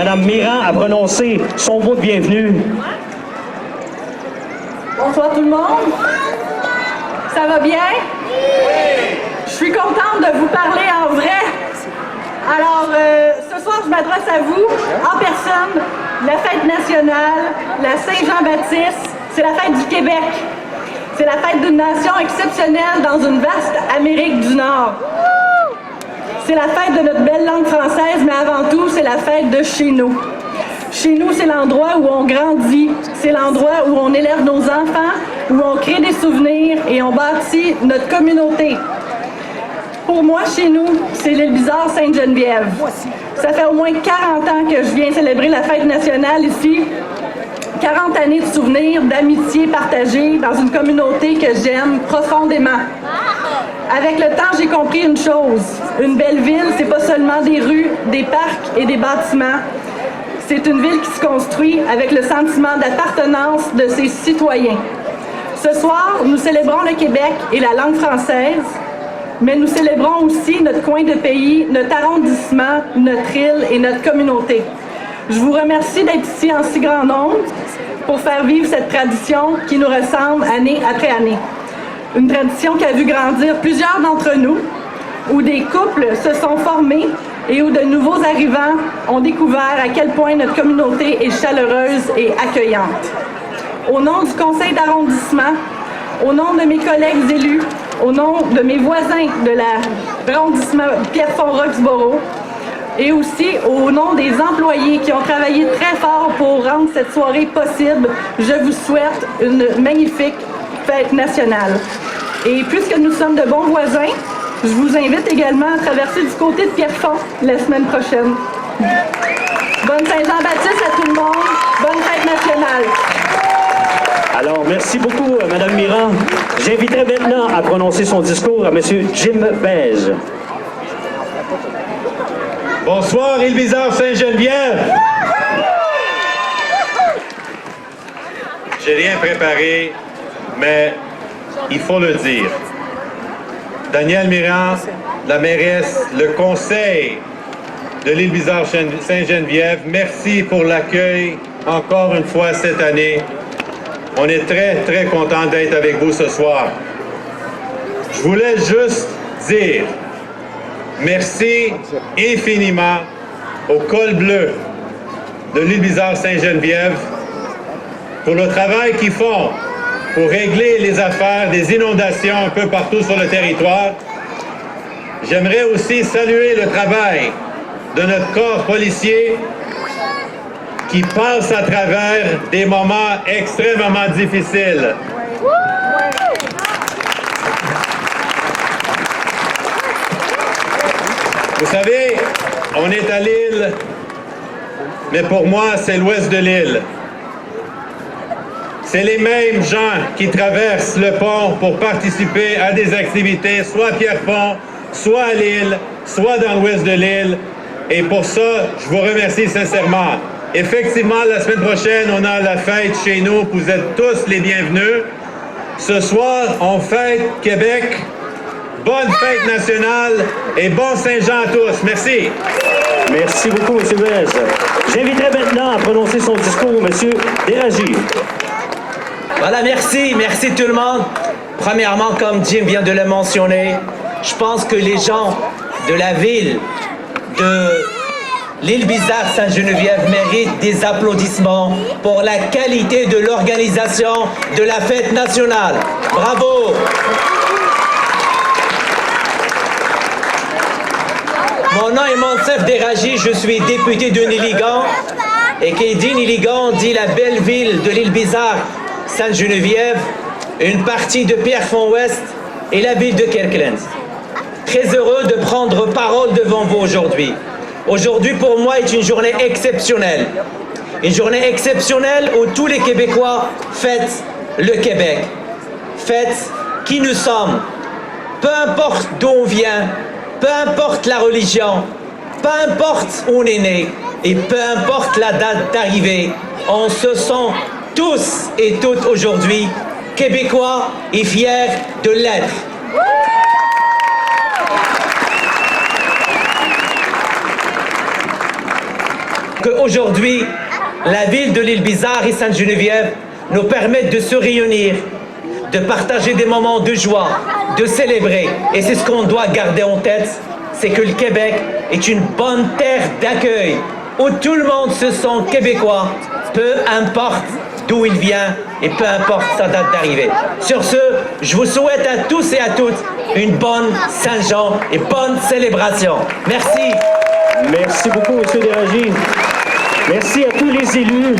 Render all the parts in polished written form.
Mme Mirand à prononcer son mot de bienvenue. Bonsoir tout le monde. Ça va bien? Oui! Je suis contente de vous parler en vrai. Alors, ce soir, je m'adresse à vous, en personne. La fête nationale, la Saint-Jean-Baptiste, c'est la fête du Québec. C'est la fête d'une nation exceptionnelle dans une vaste Amérique du Nord. C'est la fête de notre belle langue française, mais avant tout, c'est la fête de chez nous. Chez nous, c'est l'endroit où on grandit, c'est l'endroit où on élève nos enfants, où on crée des souvenirs et on bâtit notre communauté. Pour moi, chez nous, c'est l'île Bizarre Sainte-Geneviève. Ça fait au moins 40 ans que je viens célébrer la fête nationale ici. 40 années de souvenirs, d'amitié partagée dans une communauté que j'aime profondément. Avec le temps, j'ai compris une chose. Une belle ville, c'est pas seulement des rues, des parcs et des bâtiments. C'est une ville qui se construit avec le sentiment d'appartenance de ses citoyens. Ce soir, nous célébrons le Québec et la langue française, mais nous célébrons aussi notre coin de pays, notre arrondissement, notre île et notre communauté. Je vous remercie d'être ici en si grand nombre pour faire vivre cette tradition qui nous ressemble année après année. Une tradition qui a vu grandir plusieurs d'entre nous, où des couples se sont formés et où de nouveaux arrivants ont découvert à quel point notre communauté est chaleureuse et accueillante. Au nom du conseil d'arrondissement, au nom de mes collègues élus, au nom de mes voisins de l'arrondissement Pierrefonds-Roxboro, et aussi au nom des employés qui ont travaillé très fort pour rendre cette soirée possible, je vous souhaite une magnifique fête nationale. Et puisque nous sommes de bons voisins, je vous invite également à traverser du côté de Pierrefonds la semaine prochaine. Bonne Saint-Jean-Baptiste à tout le monde. Bonne fête nationale. Alors, merci beaucoup, Mme Mirand. J'inviterai maintenant à prononcer son discours à M. Jim Beige. Bonsoir, île Bizarre Sainte-Geneviève. J'ai rien préparé, mais il faut le dire. Danielle Mirand, la mairesse, le conseil de l'île Bizarre Sainte-Geneviève, merci pour l'accueil encore une fois cette année. On est très, très content d'être avec vous ce soir. Je voulais juste dire merci infiniment au col bleu de l'île Bizarre Sainte-Geneviève pour le travail qu'ils font pour régler les affaires des inondations un peu partout sur le territoire. J'aimerais aussi saluer le travail de notre corps policier qui passe à travers des moments extrêmement difficiles. Vous savez, on est à l'île, mais pour moi, c'est l'ouest de l'île. C'est les mêmes gens qui traversent le pont pour participer à des activités, soit à Pierrefonds, soit à l'île, soit dans l'ouest de l'île. Et pour ça, je vous remercie sincèrement. Effectivement, la semaine prochaine, on a la fête chez nous. Vous êtes tous les bienvenus. Ce soir, on fête Québec. Bonne fête nationale et bon Saint-Jean à tous. Merci. Merci beaucoup, M. Beige. J'inviterai maintenant à prononcer son discours M. Déragi. Voilà, merci tout le monde. Premièrement, comme Jim vient de le mentionner, je pense que les gens de la ville de l'île Bizarre Sainte-Geneviève méritent des applaudissements pour la qualité de l'organisation de la fête nationale. Bravo! Mon nom est Monsef Déragi, je suis député de Néligan. Et qui dit Néligan dit la belle ville de l'île Bizarre Sainte-Geneviève, une partie de Pierrefonds-Ouest et la ville de Kirkland. Très heureux de prendre parole devant vous aujourd'hui. Aujourd'hui, pour moi, est une journée exceptionnelle. Une journée exceptionnelle où tous les Québécois fêtent le Québec. Fêtent qui nous sommes. Peu importe d'où on vient, peu importe la religion, peu importe où on est né et peu importe la date d'arrivée, on se sent tous et toutes aujourd'hui Québécois et fiers de l'être. qu'aujourd'hui, la ville de l'Île-Bizarre et Sainte-Geneviève nous permettent de se réunir, de partager des moments de joie, de célébrer. Et c'est ce qu'on doit garder en tête, c'est que le Québec est une bonne terre d'accueil où tout le monde se sent québécois, peu importe d'où il vient et peu importe sa date d'arrivée. Sur ce, je vous souhaite à tous et à toutes une bonne Saint-Jean et bonne célébration. Merci. Merci beaucoup, M. Déragi. Merci à tous les élus.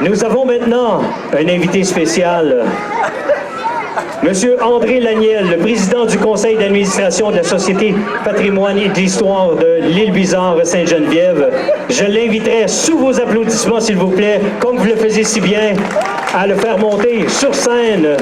Nous avons maintenant un invité spécial. Monsieur André Laniel, le président du conseil d'administration de la Société Patrimoine et d'Histoire de l'Île-Bizarre Sainte-Geneviève. Je l'inviterai sous vos applaudissements, s'il vous plaît, comme vous le faisiez si bien, à le faire monter sur scène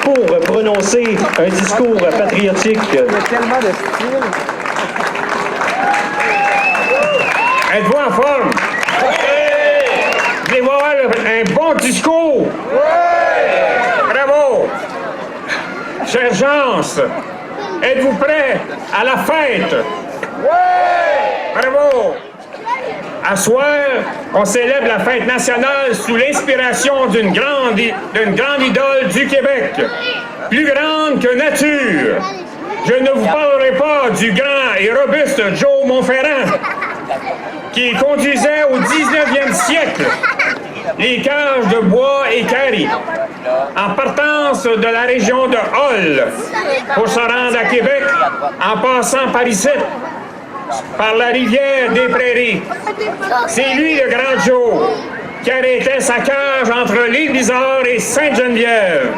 pour prononcer un discours patriotique. Il y a tellement de style. Êtes-vous en forme? Voulez-vous avoir un bon discours? Oui! Bravo! Chère Jean, êtes-vous prêts à la fête? Oui! Bravo! À soir, on célèbre la fête nationale sous l'inspiration d'une grande idole du Québec, plus grande que nature. Je ne vous parlerai pas du grand et robuste Joe Montferrand, qui conduisait au 19e siècle les cages de bois et carry en partance de la région de Hull pour se rendre à Québec en passant par ici, par la rivière des Prairies. C'est lui, le grand Joe, qui arrêtait sa cage entre l'Île-Bizarre et Sainte-Geneviève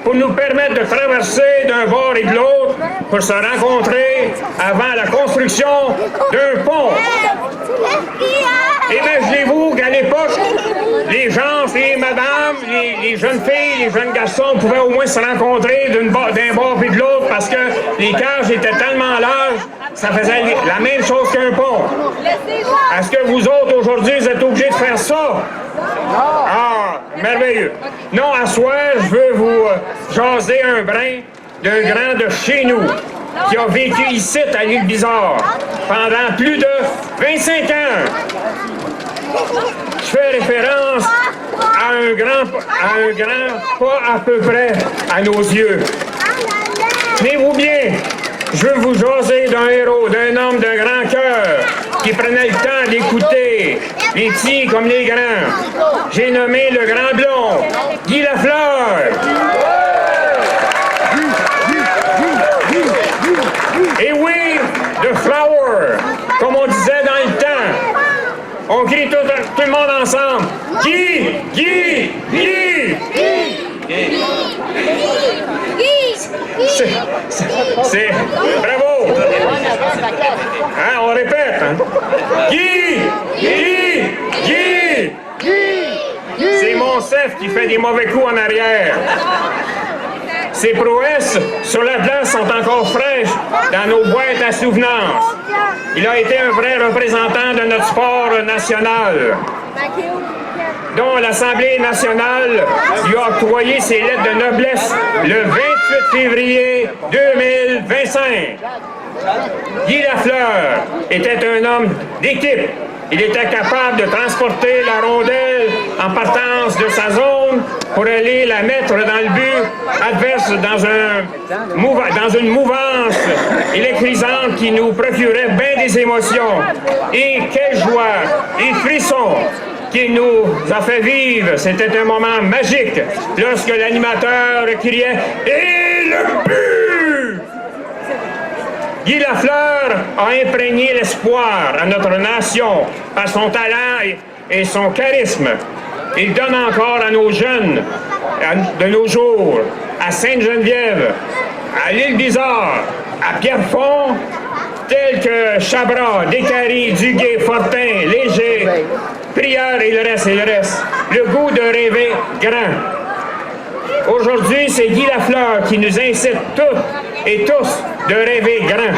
pour nous permettre de traverser d'un bord et de l'autre pour se rencontrer avant la construction d'un pont. Imaginez-vous qu'à l'époque, les gens, les madames, les jeunes filles, les jeunes garçons pouvaient au moins se rencontrer d'un bord et de l'autre parce que les cages étaient tellement larges, ça faisait la même chose qu'un pont. Est-ce que vous autres, aujourd'hui, vous êtes obligés de faire ça? Ah, merveilleux. Non, à soir, je veux vous jaser un brin d'un grand de chez nous qui a vécu ici à l'Île-Bizarre pendant plus de 25 ans. Je fais référence à un grand pas à peu près à nos yeux. Tenez-vous bien, je veux vous jaser d'un héros, d'un homme d'un grand cœur qui prenait le temps d'écouter les petits comme les grands. J'ai nommé le grand blond, Guy Lafleur. Et oui, The Flower, comme on disait dans le temps. On crie tout le monde ensemble. Guy! Guy! Guy! C'est... Bravo! Hein, on répète, hein? Guy! Guy! Guy! Guy! C'est Monsef qui fait des mauvais coups en arrière. Ses prouesses sur la glace sont encore fraîches dans nos boîtes à souvenance. Il a été un vrai représentant de notre sport national, dont l'Assemblée nationale lui a octroyé ses lettres de noblesse le 28 février 2025. Guy Lafleur était un homme d'équipe. Il était capable de transporter la rondelle en partance de sa zone pour aller la mettre dans le but adverse dans une mouvance électrisante qui nous procurait bien des émotions. Et quelle joie et frissons qu'il nous a fait vivre. C'était un moment magique lorsque l'animateur criait « Et le but !» Guy Lafleur a imprégné l'espoir à notre nation par son talent et son charisme. Il donne encore à nos jeunes de nos jours, à Sainte-Geneviève, à l'Île-Bizarre, à Pierrefonds, tels que Chabras, Descaries, Duguay, Fortin, Léger, Prieur et le reste, le goût de rêver grand. Aujourd'hui, c'est Guy Lafleur qui nous incite toutes et tous de rêver grand.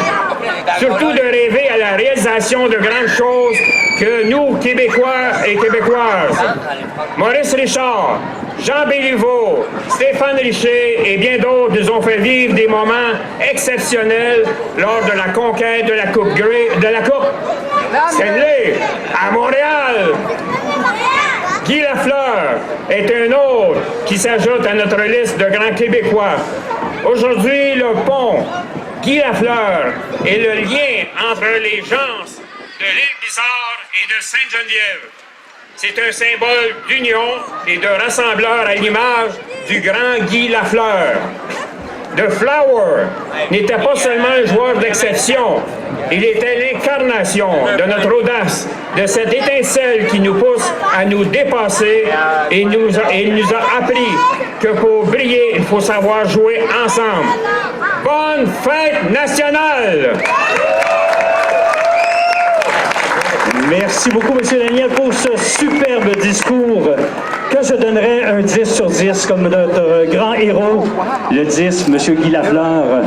Surtout de rêver à la réalisation de grandes choses que nous, Québécois et Québécoises, Maurice Richard, Jean Béliveau, Stéphane Richer et bien d'autres nous ont fait vivre des moments exceptionnels lors de la conquête de la Coupe Stanley à Montréal. Guy Lafleur est un autre qui s'ajoute à notre liste de grands Québécois. Aujourd'hui, le pont Guy Lafleur est le lien entre les gens de l'île Bizarre et de Sainte-Geneviève. C'est un symbole d'union et de rassembleur à l'image du grand Guy Lafleur. The Flower n'était pas seulement un joueur d'exception, il était l'incarnation de notre audace, de cette étincelle qui nous pousse à nous dépasser et il nous a appris que pour briller, il faut savoir jouer ensemble. Bonne fête nationale! Merci beaucoup, M. Daniel, pour ce superbe discours que je donnerais un 10 sur 10 comme notre grand héros, le 10, M. Guy Lafleur.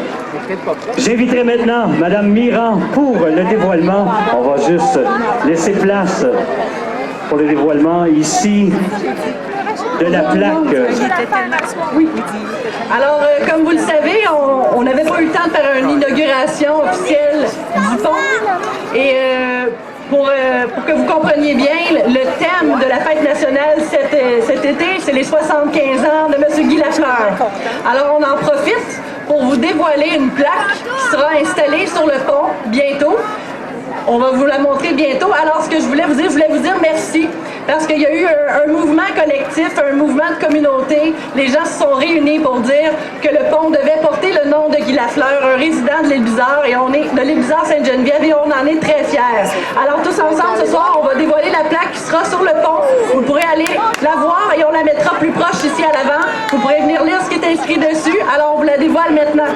J'inviterai maintenant Mme Mirand pour le dévoilement. On va juste laisser place pour le dévoilement ici de la plaque. Oui. Alors, comme vous le savez, on n'avait pas eu le temps de faire une inauguration officielle du pont. Et pour que vous compreniez bien, le thème de la fête nationale cet été, c'est les 75 ans de M. Guy Lafleur. Alors, on en profite pour vous dévoiler une plaque qui sera installée sur le pont bientôt. On va vous la montrer bientôt. Alors, ce que je voulais vous dire merci. Parce qu'il y a eu un mouvement collectif, un mouvement de communauté. Les gens se sont réunis pour dire que le pont devait porter le nom de Guy Lafleur, un résident de l'île Bizarre, et on est de l'île Bizarre Sainte-Geneviève, et on en est très fiers. Alors, tous ensemble, ce soir, on va dévoiler la plaque qui sera sur le pont. Vous pourrez aller la voir et on la mettra plus proche ici à l'avant. Vous pourrez venir lire ce qui est inscrit dessus. Alors, on vous la dévoile maintenant.